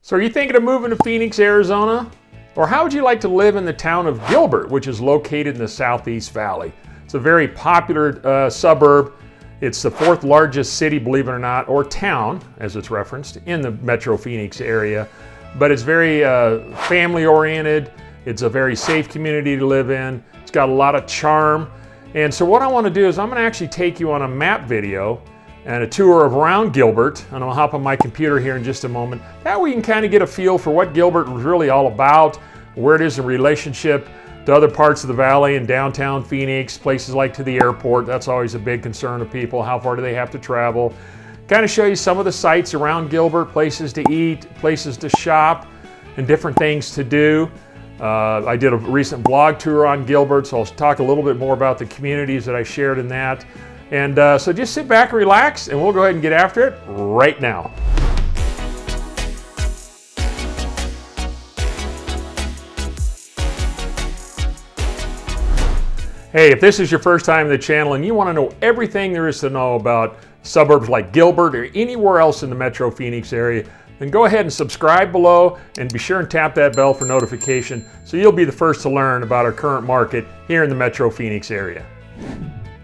So are you thinking of moving to Phoenix, Arizona? Or how would you like to live in the town of Gilbert, which is located in the Southeast Valley? It's a very popular suburb. It's the fourth largest city, believe it or not, or town, as it's referenced, in the Metro Phoenix area. But it's very family-oriented. It's a very safe community to live in. It's got a lot of charm. And so what I want to do is I'm going to actually take you on a map video and a tour of around Gilbert, and I'll hop on my computer here in just a moment. That way you can kind of get a feel for what Gilbert was really all about, where it is in relationship to other parts of the valley and downtown Phoenix, places like to the airport. That's always a big concern of people. How far do they have to travel? Kind of show you some of the sites around Gilbert, places to eat, places to shop, and different things to do. I did a recent blog tour on Gilbert, so I'll talk a little bit more about the communities that I shared in that. And so just sit back and relax, and we'll go ahead and get after it right now. Hey, if this is your first time in the channel and you want to know everything there is to know about suburbs like Gilbert or anywhere else in the Metro Phoenix area, then go ahead and subscribe below and be sure and tap that bell for notification so you'll be the first to learn about our current market here in the Metro Phoenix area.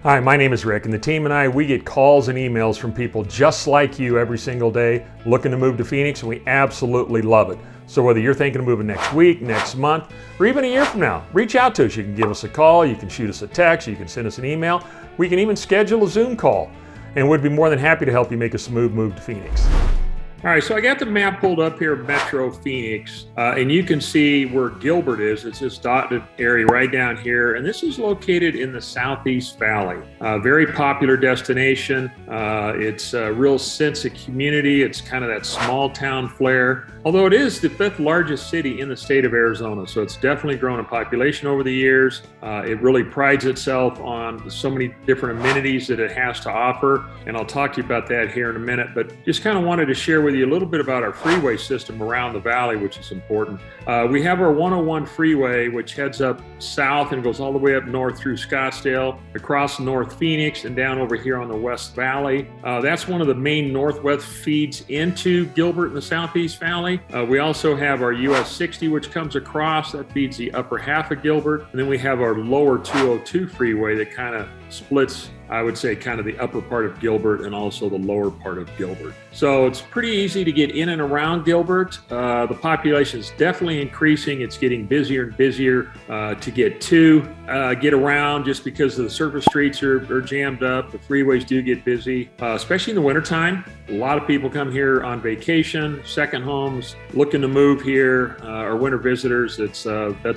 Hi, my name is Rick, and the team and I, we get calls and emails from people just like you every single day looking to move to Phoenix, and we absolutely love it. So whether you're thinking of moving next week, next month, or even a year from now, reach out to us. You can give us a call, you can shoot us a text, you can send us an email. We can even schedule a Zoom call, and we'd be more than happy to help you make a smooth move to Phoenix. All right, so I got the map pulled up here of Metro Phoenix, and you can see where Gilbert is. It's this dotted area right down here, and this is located in the Southeast Valley. Very popular destination. It's a real sense of community. It's kind of that small town flair, although it is the fifth largest city in the state of Arizona, so it's definitely grown in population over the years. It really prides itself on so many different amenities that it has to offer, and I'll talk to you about that here in a minute, but just kind of wanted to share with you a little bit about our freeway system around the valley, which is important. We have our 101 freeway, which heads up south and goes all the way up north through Scottsdale, across North Phoenix, and down over here on the West Valley. That's one of the main northwest feeds into Gilbert in the Southeast Valley. We also have our US 60, which comes across, that feeds the upper half of Gilbert. And then we have our lower 202 freeway that kind of splits, I would say, kind of the upper part of Gilbert and also the lower part of Gilbert. So it's pretty easy to get in and around Gilbert. The population is definitely increasing. It's getting busier and busier to get around, just because the surface streets are jammed up. The freeways do get busy, especially in the wintertime. A lot of people come here on vacation, second homes, looking to move here, our winter visitors. That's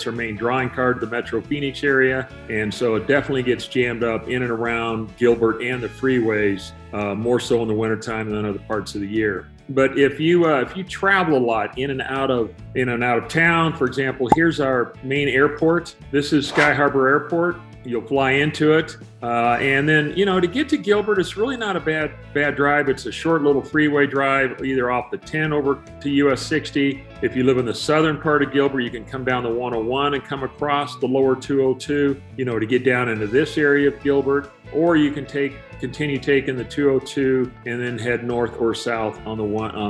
our main drawing card, the Metro Phoenix area. And so it definitely gets jammed up in and around Gilbert and the freeways, more so in the wintertime than other parts of the year. But if you travel a lot in and out of town, for example, here's our main airport. This is Sky Harbor Airport. You'll fly into it, and then to get to Gilbert, it's really not a bad drive. It's a short little freeway drive, either off the 10 over to US 60. If you live in the southern part of Gilbert, you can come down the 101 and come across the lower 202, to get down into this area of Gilbert, or you can continue taking the 202 and then head north or south on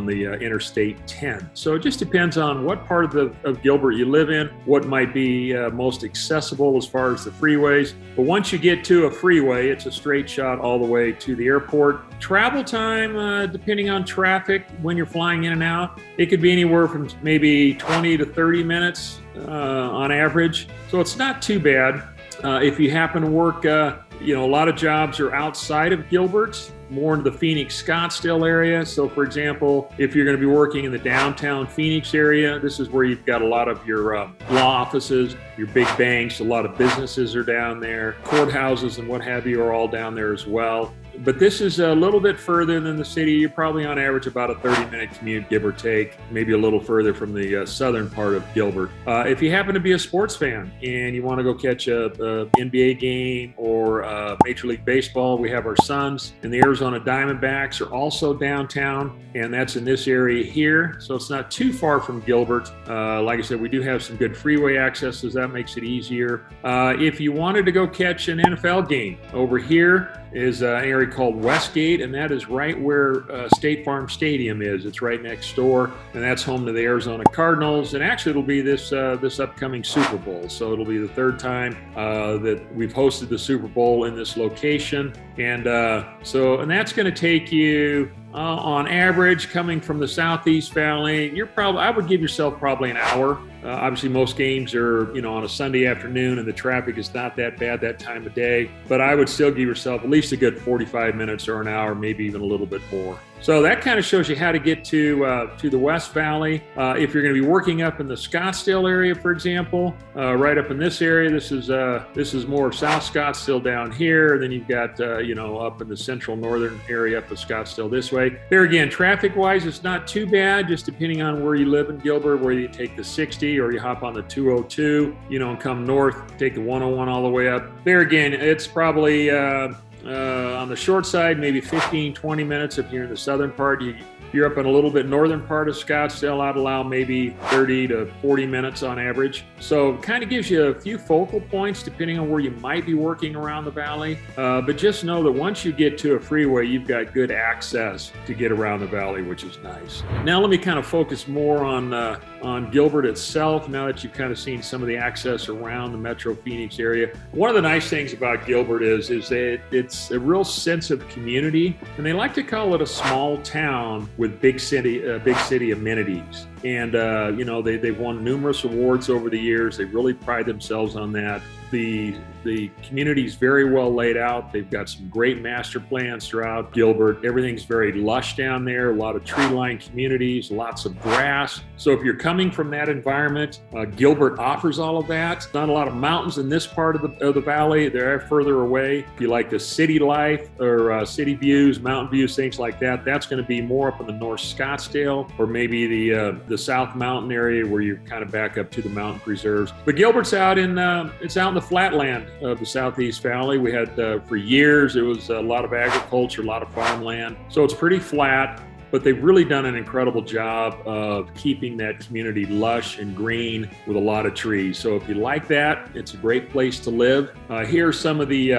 the Interstate 10. So it just depends on what part of Gilbert you live in, what might be most accessible as far as the freeways. But once you get to a freeway, it's a straight shot all the way to the airport. Travel time, depending on traffic, when you're flying in and out, it could be anywhere from maybe 20 to 30 minutes on average. So it's not too bad. If you happen to work, a lot of jobs are outside of Gilbert, more into the Phoenix Scottsdale area. So for example, if you're going to be working in the downtown Phoenix area, this is where you've got a lot of your law offices, your big banks, a lot of businesses are down there, courthouses and what have you are all down there as well. But this is a little bit further than the city. You're probably on average about a 30-minute commute, give or take, maybe a little further from the southern part of Gilbert. If you happen to be a sports fan and you want to go catch a NBA game or Major League Baseball, we have our Suns and the Arizona Diamondbacks are also downtown, and that's in this area here. So it's not too far from Gilbert. Like I said, we do have some good freeway access, so that makes it easier. If you wanted to go catch an NFL game, over here is an area area called Westgate, and that is right where State Farm Stadium is. It's right next door, and that's home to the Arizona Cardinals. And actually, it'll be this upcoming Super Bowl. So it'll be the third time that we've hosted the Super Bowl in this location. And that's going to take you on average, coming from the Southeast Valley, I would give yourself probably an hour. Obviously, most games are, on a Sunday afternoon, and the traffic is not that bad that time of day. But I would still give yourself at least a good 45 minutes or an hour, maybe even a little bit more. So that kind of shows you how to get to the West Valley. If you're going to be working up in the Scottsdale area, for example, right up in this area, this is more of South Scottsdale down here. And then you've got up in the central northern area up of Scottsdale this way. There again, traffic-wise, it's not too bad. Just depending on where you live in Gilbert, where you take the 60 or you hop on the 202, and come north, take the 101 all the way up. There again, it's probably on the short side, maybe 15, 20 minutes. If you're in the southern part, you're up in a little bit northern part of Scottsdale, I'd allow maybe 30 to 40 minutes on average. So it kind of gives you a few focal points depending on where you might be working around the valley. But just know that once you get to a freeway, you've got good access to get around the valley, which is nice. Now let me kind of focus more on Gilbert itself, now that you've kind of seen some of the access around the Metro Phoenix area. One of the nice things about Gilbert is that it's a real sense of community, and they like to call it a small town with big city amenities. And they've won numerous awards over the years. They really pride themselves on that. The community's very well laid out. They've got some great master plans throughout Gilbert. Everything's very lush down there, a lot of tree-lined communities, lots of grass. So if you're coming from that environment, Gilbert offers all of that. Not a lot of mountains in this part of the valley. They're further away. If you like the city life or city views, mountain views, things like that, that's going to be more up in the North Scottsdale or maybe the South Mountain area where you're kind of back up to the mountain preserves. But Gilbert's out in the flatland of the Southeast Valley. We had for years, it was a lot of agriculture, a lot of farmland. So it's pretty flat, but they've really done an incredible job of keeping that community lush and green with a lot of trees. So if you like that, it's a great place to live. Here are some of the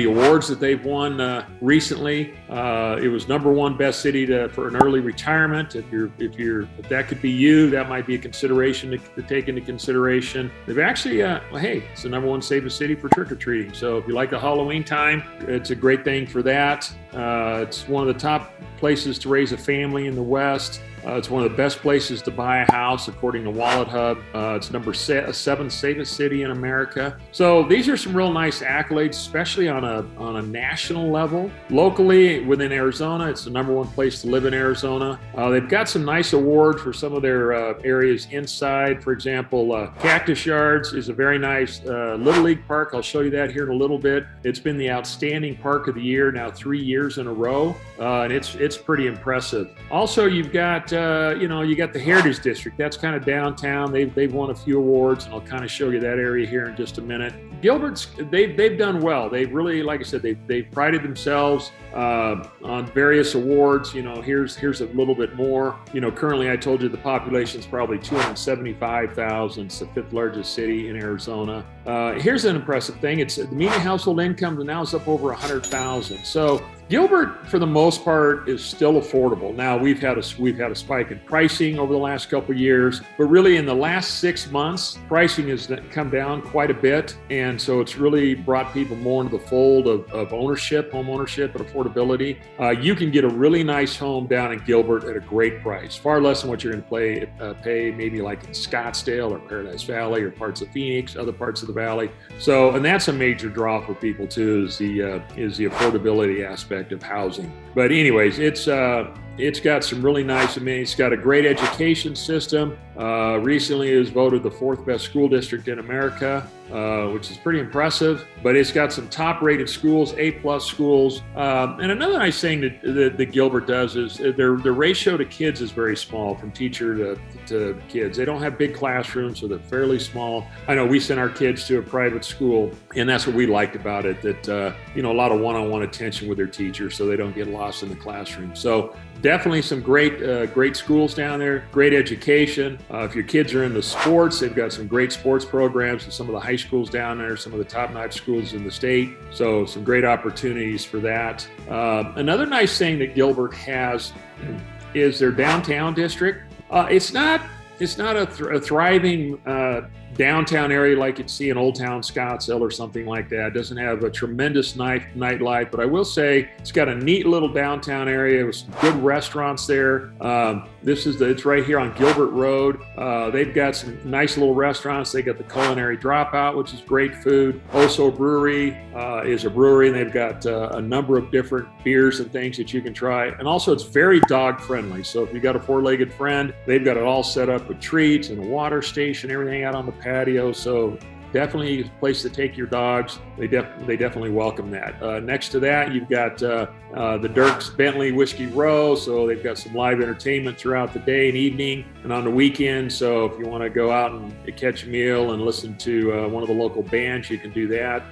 awards that they've won recently. It was #1 best city for an early retirement. If that could be you, that might be a consideration to take into consideration. They've actually, it's the #1 safest city for trick-or-treating. So if you like the Halloween time, it's a great thing for that. It's one of the top places to raise a family in the West. It's one of the best places to buy a house, according to Wallet Hub. It's #7 safest city in America. So these are some real nice accolades, especially on a national level. Locally, within Arizona, it's the #1 place to live in Arizona. They've got some nice awards for some of their areas inside. For example, Cactus Yards is a very nice Little League park. I'll show you that here in a little bit. It's been the outstanding park of the year now 3 years in a row, and it's pretty impressive. Also, you've got you got the Heritage District. That's kind of downtown. They've won a few awards, and I'll kind of show you that area here in just a minute. Gilbert's, they've done well. They've really, like I said, they've prided themselves on various awards. Here's a little bit more. Currently, I told you the population is probably 275,000. It's the 5th largest city in Arizona. Here's an impressive thing. It's the median household income now is up over 100,000. So Gilbert, for the most part, is still affordable. Now we've had a spike in pricing over the last couple of years, but really in the last 6 months, pricing has come down quite a bit, and so it's really brought people more into the fold of ownership, home ownership, and affordability. You can get a really nice home down in Gilbert at a great price, far less than what you're going to pay maybe like in Scottsdale or Paradise Valley or parts of Phoenix, other parts of the valley. So, and that's a major draw for people too, is the affordability aspect of housing. But anyways, it's got some really nice amenities. It's got a great education system. Recently it was voted the 4th best school district in America, which is pretty impressive. But it's got some top-rated schools, A+ schools. And another nice thing that Gilbert does is their ratio to kids is very small, from teacher to kids. They don't have big classrooms, so they're fairly small. I know we sent our kids to a private school, and that's what we liked about it, that a lot of one-on-one attention with their teachers so they don't get lost in the classroom. So definitely some great schools down there, great education. If your kids are into sports, they've got some great sports programs in some of the high schools down there, some of the top-notch schools in the state. So some great opportunities for that. Another nice thing that Gilbert has is their downtown district. It's not a thriving downtown area like you'd see in Old Town Scottsdale or something like that. It doesn't have a tremendous nightlife, but I will say it's got a neat little downtown area with some good restaurants there. It's right here on Gilbert Road. They've got some nice little restaurants. They got the Culinary Dropout, which is great food. Oso Brewery is a brewery, and they've got a number of different beers and things that you can try. And also, it's very dog friendly. So if you got a four-legged friend, they've got it all set up with treats and a water station, everything out on the patio. So definitely a place to take your dogs. They definitely welcome that. Next to that, you've got the Dirk's Bentley Whiskey Row. So they've got some live entertainment throughout the day and evening and on the weekend. So if you want to go out and catch a meal and listen to one of the local bands, you can do that.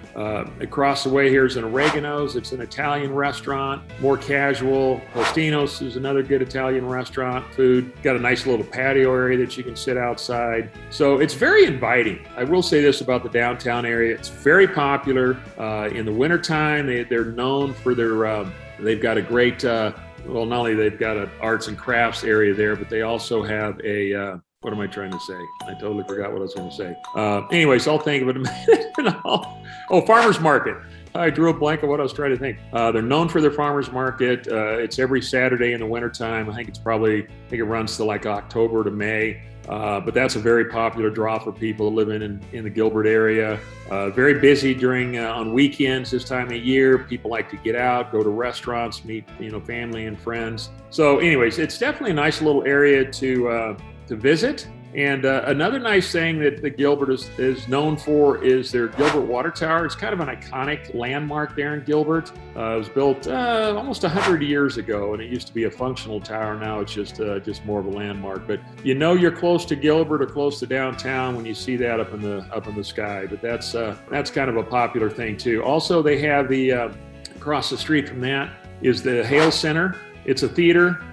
Across the way here is an Oregano's. It's an Italian restaurant, more casual. Postino's is another good Italian restaurant. Food. Got a nice little patio area that you can sit outside. So it's very inviting. I will say this about the downtown area. It's very popular. In the wintertime, they're known for their, they've got a great, not only they've got an arts and crafts area there, but they also have a, what am I trying to say? I totally forgot what I was going to say. Anyways, I'll think of it in a minute. Farmers market. I drew a blank on what I was trying to think. They're known for their farmers market. It's every Saturday in the wintertime. I think it runs to like October to May. But that's a very popular draw for people living in the Gilbert area. Very busy on weekends this time of year. People like to get out, go to restaurants, meet family and friends. So anyways, it's definitely a nice little area to visit. And another nice thing that the Gilbert is known for is their Gilbert Water Tower. It's kind of an iconic landmark there in Gilbert. It was built almost 100 years ago, and it used to be a functional tower. Now it's just more of a landmark. But you're close to Gilbert or close to downtown when you see that up in the sky. But that's kind of a popular thing too. Also, they have across the street from that is the Hale Center. It's a theater.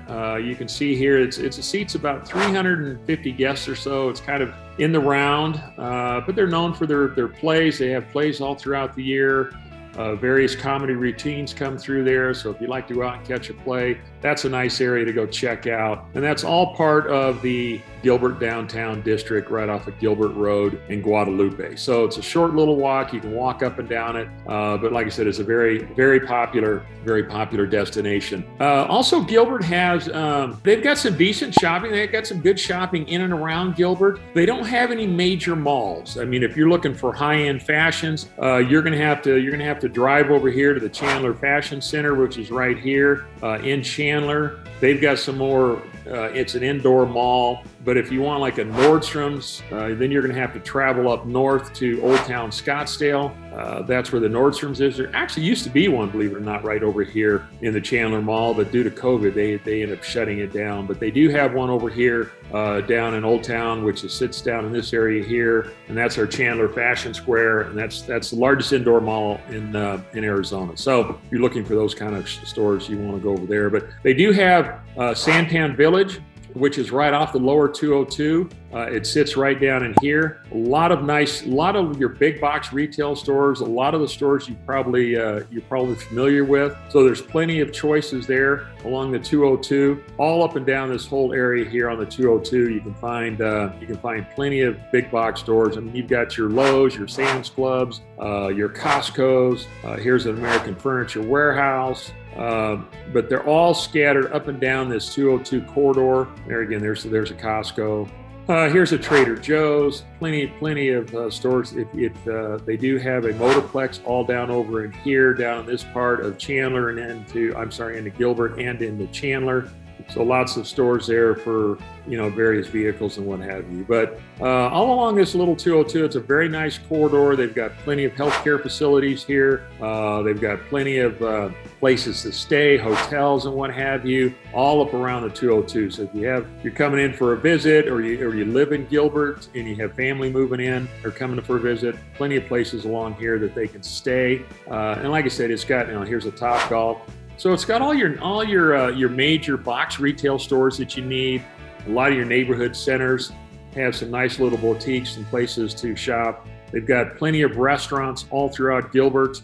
You can see here, it seats about 350 guests or so. It's kind of in the round, but they're known for their plays. They have plays all throughout the year. Various comedy routines come through there. So if you like to go out and catch a play, that's a nice area to go check out. And that's all part of the Gilbert downtown district right off of Gilbert Road in Guadalupe. So it's a short little walk. You can walk up and down it. But like I said, it's a very, very popular destination. Also, Gilbert has, they've got some decent shopping. They've got some good shopping in and around Gilbert. They don't have any major malls. I mean, if you're looking for high-end fashions, you're going to have to drive over here to the Chandler Fashion Center, which is right here in Chandler. They've got some more, it's an indoor mall, but if you want like a Nordstrom's, then you're going to have to travel up north to Old Town Scottsdale. That's where the Nordstrom's is. There actually used to be one, believe it or not, right over here in the Chandler Mall, but due to COVID, they ended up shutting it down. But they do have one over here down in Old Town, which sits down in this area here, and that's our Chandler Fashion Square, and that's the largest indoor mall in Arizona. So if you're looking for those kind of stores, you want to go over there. But they do have Santan Village, which is right off the lower 202. It sits right down in here. A lot of your big box retail stores, a lot of the stores you're probably familiar with. So there's plenty of choices there along the 202, all up and down this whole area here on the 202. You can find plenty of big box stores. I mean, you've got your Lowe's, your Sam's Clubs, your Costco's. Here's an American Furniture Warehouse. But they're all scattered up and down this 202 corridor. There again, there's a Costco. Here's a Trader Joe's. Plenty of stores. They do have a Motorplex all down over in here, down in this part of Chandler, and into Gilbert and into Chandler. So lots of stores there for various vehicles and what have you. But all along this little 202, it's a very nice corridor. They've got plenty of healthcare facilities here. They've got plenty of places to stay, hotels and what have you, all up around the 202. So if you're coming in for a visit, or you live in Gilbert and you have family moving in or coming for a visit, plenty of places along here that they can stay. And like I said, it's got here's a Topgolf. So it's got all your major box retail stores that you need. A lot of your neighborhood centers have some nice little boutiques and places to shop. They've got plenty of restaurants all throughout Gilbert.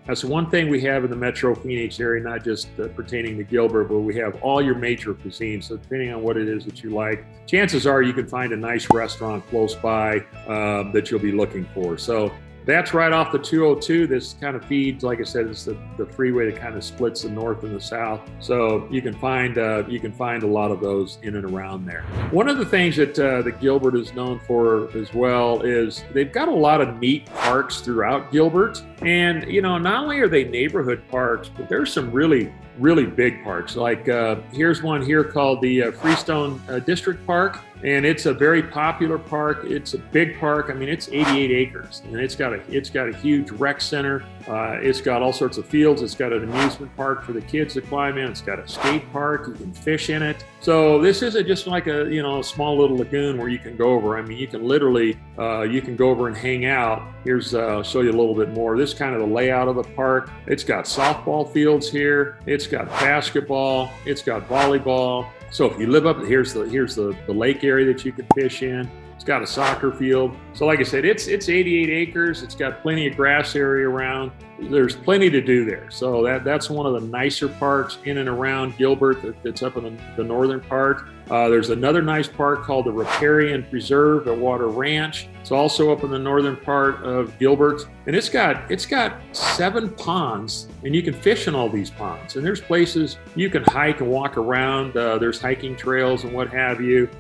That's one thing we have in the Metro Phoenix area, not just pertaining to Gilbert, but we have all your major cuisines. So depending on what it is that you like, chances are you can find a nice restaurant close by that you'll be looking for. So that's right off the 202. This kind of feeds, like I said, it's the freeway that kind of splits the north and the south. So you can find a lot of those in and around there. One of the things that Gilbert is known for as well is they've got a lot of neat parks throughout Gilbert. And not only are they neighborhood parks, but there's some really big parks. Like here's one here called the Freestone District Park. And it's a very popular park. It's a big park. I mean, it's 88 acres, and it's got a huge rec center. It's got all sorts of fields. It's got an amusement park for the kids to climb in. It's got a skate park. You can fish in it. So this isn't just like a small little lagoon where you can go over. I mean, you can literally you can go over and hang out. Here's I'll show you a little bit more. This is kind of the layout of the park. It's got softball fields here. It's got basketball. It's got volleyball. So if you live up, here's the lake area that you can fish in. It's got a soccer field. So like I said, it's 88 acres. It's got plenty of grass area around. There's plenty to do there. So that's one of the nicer parks in and around Gilbert that's up in the northern part. There's another nice park called the Riparian Preserve at Water Ranch. It's also up in the northern part of Gilbert. And it's got 7 ponds, and you can fish in all these ponds. And there's places you can hike and walk around. There's hiking trails and what have you.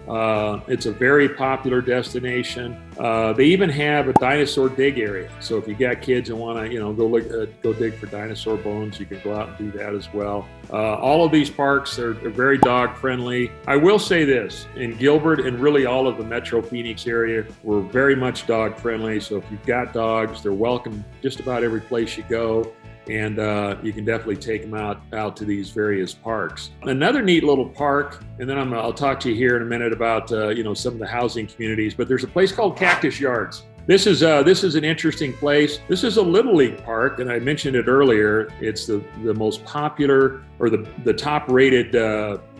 It's a very popular destination. They even have a dinosaur dig area. So if you got kids and want to, go dig for dinosaur bones, you can go out and do that as well. All of these parks are very dog friendly. I will say this, in Gilbert and really all of the Metro Phoenix area, we're very much dog friendly. So if you've got dogs, they're welcome just about every place you go. And you can definitely take them out to these various parks. Another neat little park, and then I'll talk to you here in a minute about some of the housing communities, but there's a place called Cactus Yards. This is an interesting place. This is a Little League park, and I mentioned it earlier. It's the most popular or the top rated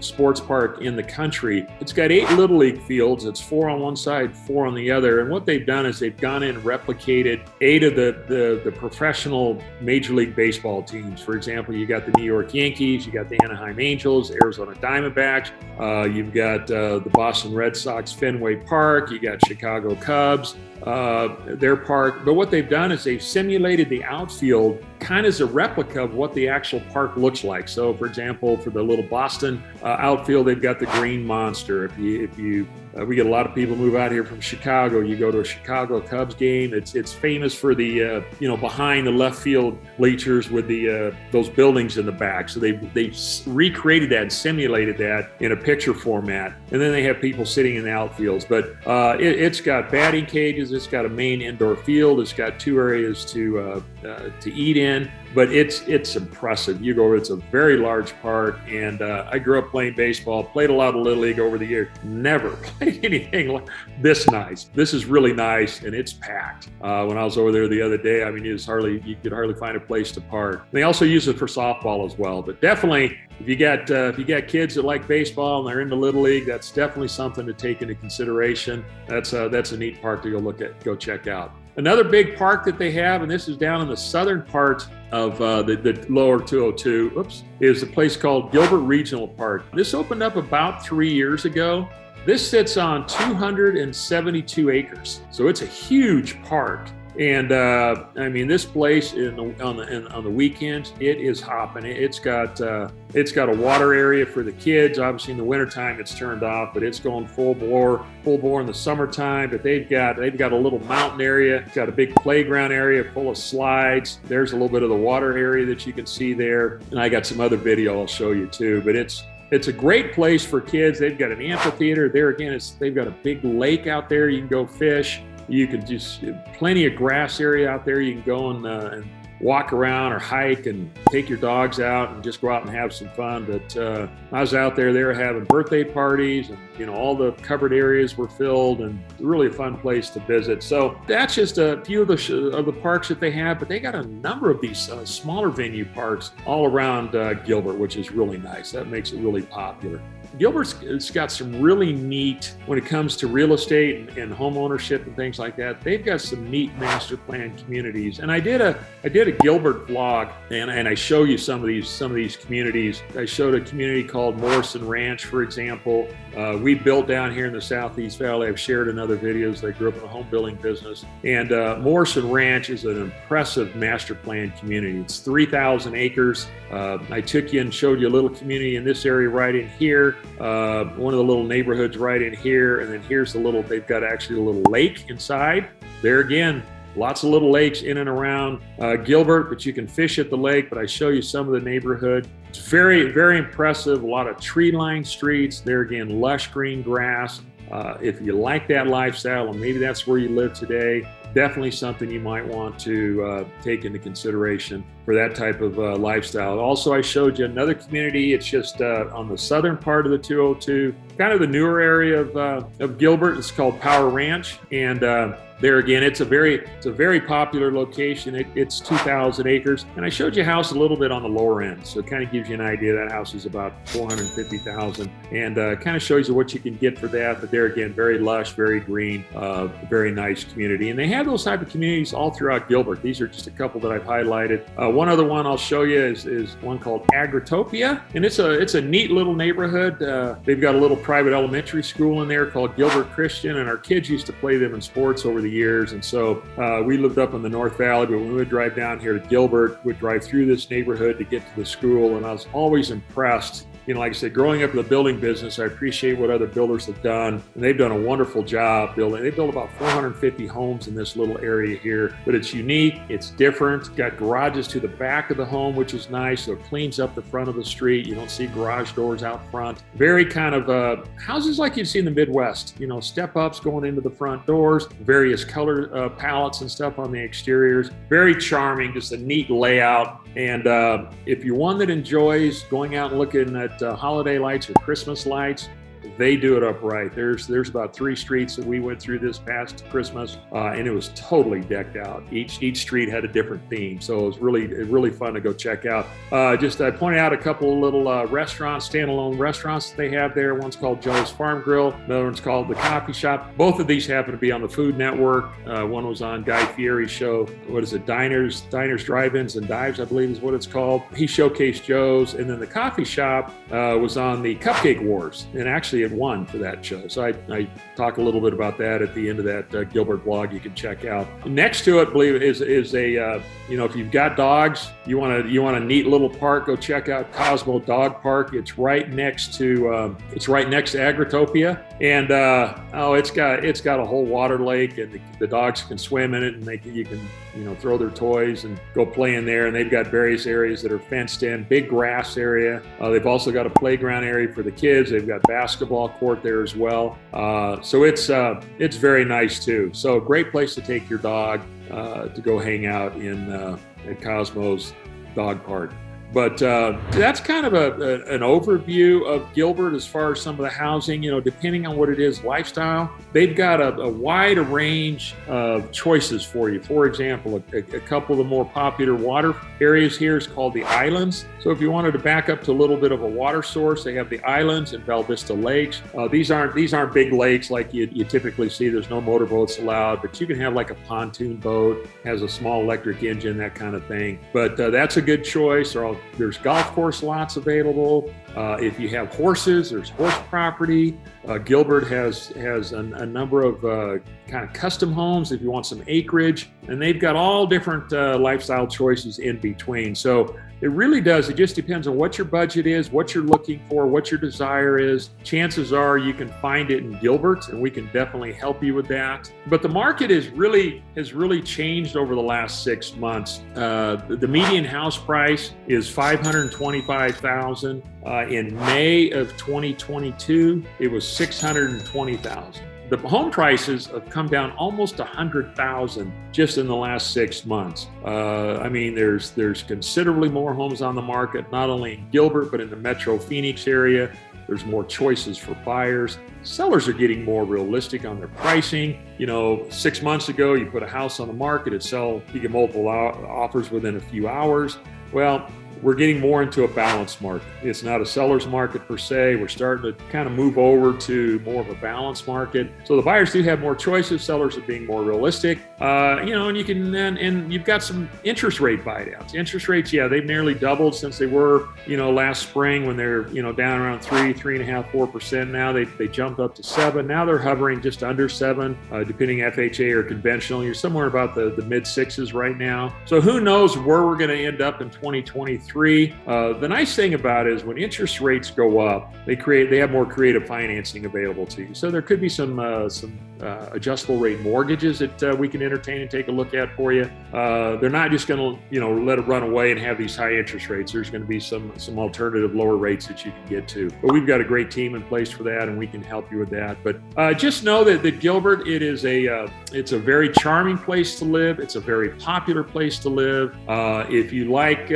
sports park in the country. It's got 8 Little League fields. It's 4 on one side, 4 on the other. And what they've done is they've gone in and replicated 8 of the professional Major League Baseball teams. For example, you got the New York Yankees, you got the Anaheim Angels, Arizona Diamondbacks, you've got the Boston Red Sox Fenway Park, you got Chicago Cubs, their park. But what they've done is they've simulated the outfield kind of as a replica of what the actual park looks like. So for example, for the little Boston outfield, they've got the Green Monster. We get a lot of people move out here from Chicago. You go to a Chicago Cubs game. It's famous for the behind the left field bleachers with the those buildings in the back. So they recreated that and simulated that in a picture format. And then they have people sitting in the outfields. But it's got batting cages. It's got a main indoor field. It's got 2 areas to eat in. But it's impressive. You go over, it's a very large park, and I grew up playing baseball, played a lot of Little League over the years, never played anything like this nice. This is really nice, and it's packed. When I was over there the other day, I mean, you could hardly find a place to park. They also use it for softball as well, but definitely if you got kids that like baseball and they're into Little League, that's definitely something to take into consideration. That's a neat park to go check out. Another big park that they have, and this is down in the southern part of the lower 202, is a place called Gilbert Regional Park. This opened up about 3 years ago. This sits on 272 acres, so it's a huge park. And I mean, this place on the weekends, it is hopping. It's got a water area for the kids. Obviously, in the wintertime, it's turned off, but it's going full bore in the summertime. But they've got a little mountain area. It's got a big playground area full of slides. There's a little bit of the water area that you can see there. And I got some other video I'll show you too. But it's a great place for kids. They've got an amphitheater there. Again, they've got a big lake out there. You can go fish. You can just plenty of grass area out there. You can go walk around or hike and take your dogs out and just go out and have some fun. But I was out there, they were having birthday parties, and all the covered areas were filled, and really a fun place to visit. So that's just a few of the parks that they have, but they got a number of these smaller venue parks all around Gilbert, which is really nice. That makes it really popular. Gilbert's got some really neat, when it comes to real estate and home ownership and things like that, they've got some neat master plan communities. And I did a Gilbert vlog, and I show you some of these communities. I showed a community called Morrison Ranch, for example. We built down here in the Southeast Valley. I've shared in other videos. I grew up in a home building business. And Morrison Ranch is an impressive master plan community. It's 3,000 acres. I took you and showed you a little community in this area right in here. One of the little neighborhoods right in here. And then here's they've got actually a little lake inside. There again, lots of little lakes in and around Gilbert, but you can fish at the lake. But I show you some of the neighborhood. It's very, very impressive. A lot of tree-lined streets. There again, lush green grass. If you like that lifestyle, and maybe that's where you live today, definitely something you might want to take into consideration for that type of lifestyle. Also, I showed you another community. It's just on the southern part of the 202, kind of the newer area of Gilbert. It's called Power Ranch, and there again, it's a very popular location. It's 2,000 acres, and I showed you a house a little bit on the lower end, so it kind of gives you an idea. That house is about $450,000, and kind of shows you what you can get for that. But there again, very lush, very green, very nice community, and they have those type of communities all throughout Gilbert. These are just a couple that I've highlighted. One other one I'll show you is one called Agritopia, and it's a neat little neighborhood. They've got a little private elementary school in there called Gilbert Christian, and our kids used to play them in sports over the years. And so we lived up in the North Valley, but when we would drive down here to Gilbert, we'd drive through this neighborhood to get to the school, and I was always impressed. Like I said, growing up in the building business, I appreciate what other builders have done, and they've done a wonderful job building. They built about 450 homes in this little area here, but it's unique, it's different. Got garages to the back of the home, which is nice, so it cleans up the front of the street. You don't see garage doors out front. Very kind of houses like you'd see in the Midwest, step-ups going into the front doors, various color palettes and stuff on the exteriors. Very charming, just a neat layout. And if you're one that enjoys going out and looking at holiday lights or Christmas lights, they do it up right. There's about 3 streets that we went through this past Christmas, and it was totally decked out. Each street had a different theme, so it was really fun to go check out. I pointed out a couple of little restaurants, standalone restaurants that they have there. One's called Joe's Farm Grill. Another one's called The Coffee Shop. Both of these happen to be on the Food Network. One was on Guy Fieri's show. What is it? Diners, Drive-Ins, and Dives, I believe is what it's called. He showcased Joe's, and then The Coffee Shop was on the Cupcake Wars, and actually it won for that show. So I talk a little bit about that at the end of that Gilbert blog you can check out. Next to it, I believe, is a if you've got dogs, you want a neat little park, go check out Cosmo Dog Park. It's right next to Agritopia, and it's got a whole water lake, and the dogs can swim in it, and you can throw their toys and go play in there. And they've got various areas that are fenced in, big grass area. They've also got a playground area for the kids. They've got basketball court there as well. So it's very nice too. So a great place to take your dog to go hang out at Cosmo's Dog Park. But that's kind of an overview of Gilbert as far as some of the housing, depending on what it is, lifestyle. They've got a wide range of choices for you. For example, a couple of the more popular water areas here is called the Islands. So if you wanted to back up to a little bit of a water source, they have the Islands and Bella Vista Lakes. These aren't big lakes like you typically see. There's no motorboats allowed, but you can have like a pontoon boat, has a small electric engine, that kind of thing. But that's a good choice. Or there's golf course lots available. If you have horses, there's horse property. Gilbert has a number of kind of custom homes if you want some acreage, and they've got all different lifestyle choices in between. So it really does. It just depends on what your budget is, what you're looking for, what your desire is. Chances are you can find it in Gilbert, and we can definitely help you with that. But the market has really changed over the last 6 months. The median house price is $525,000. In May of 2022, it was $620,000. the home prices have come down almost 100,000 just in the last 6 months. I mean, there's considerably more homes on the market, not only in Gilbert, but in the Metro Phoenix area. There's more choices for buyers. Sellers are getting more realistic on their pricing. You know, 6 months ago, you put a house on the market, you get multiple offers within a few hours. Well, we're getting more into a balanced market. It's not a seller's market per se. We're starting to kind of move over to more of a balanced market. So the buyers do have more choices. Sellers are being more realistic. You know, and you can and you've got some interest rate buy downs. Interest rates, yeah, they've nearly doubled since they were, you know, last spring when they're, you know, down around 3.5%, 4%. Now they jumped up to 7%. Now they're hovering just under 7%, depending FHA or conventional. You're somewhere about the mid 6s right now. So who knows where we're going to end up in 2023. The nice thing about it is when interest rates go up, they have more creative financing available to you. So there could be some adjustable rate mortgages that we can entertain and take a look at for you. They're not just going to, you know, let it run away and have these high interest rates. There's going to be some alternative lower rates that you can get to. But we've got a great team in place for that, and we can help you with that. But just know that Gilbert, it's a very charming place to live. It's a very popular place to live. If you like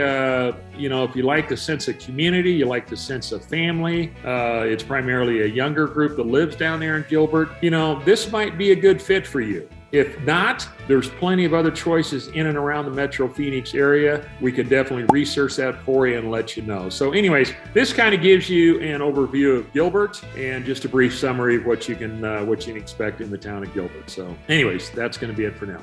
if you like the sense of community, you like the sense of family, it's primarily a younger group that lives down there in Gilbert, you know, this might be a good fit for you. If not, there's plenty of other choices in and around the Metro Phoenix area. We could definitely research that for you and let you know. So anyways, this kind of gives you an overview of Gilbert and just a brief summary of what you can expect in the town of Gilbert. So anyways, that's going to be it for now.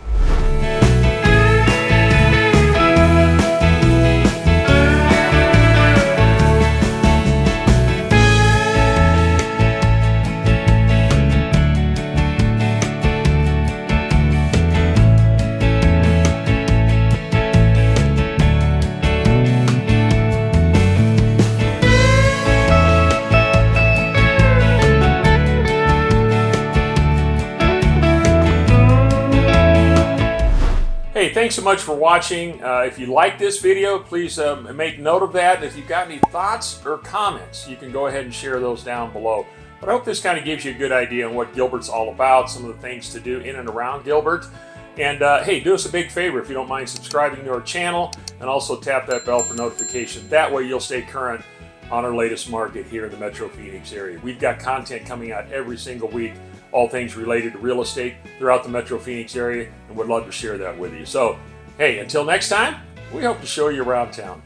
Hey, thanks so much for watching. If you like this video, please make note of that. If you've got any thoughts or comments, you can go ahead and share those down below. But I hope this kind of gives you a good idea on what Gilbert's all about, some of the things to do in and around Gilbert. And hey, do us a big favor if you don't mind subscribing to our channel, and also tap that bell for notification. That way you'll stay current on our latest market here in the Metro Phoenix area. We've got content coming out every single week, all things related to real estate throughout the Metro Phoenix area, and would love to share that with you. So, hey, until next time, we hope to show you around town.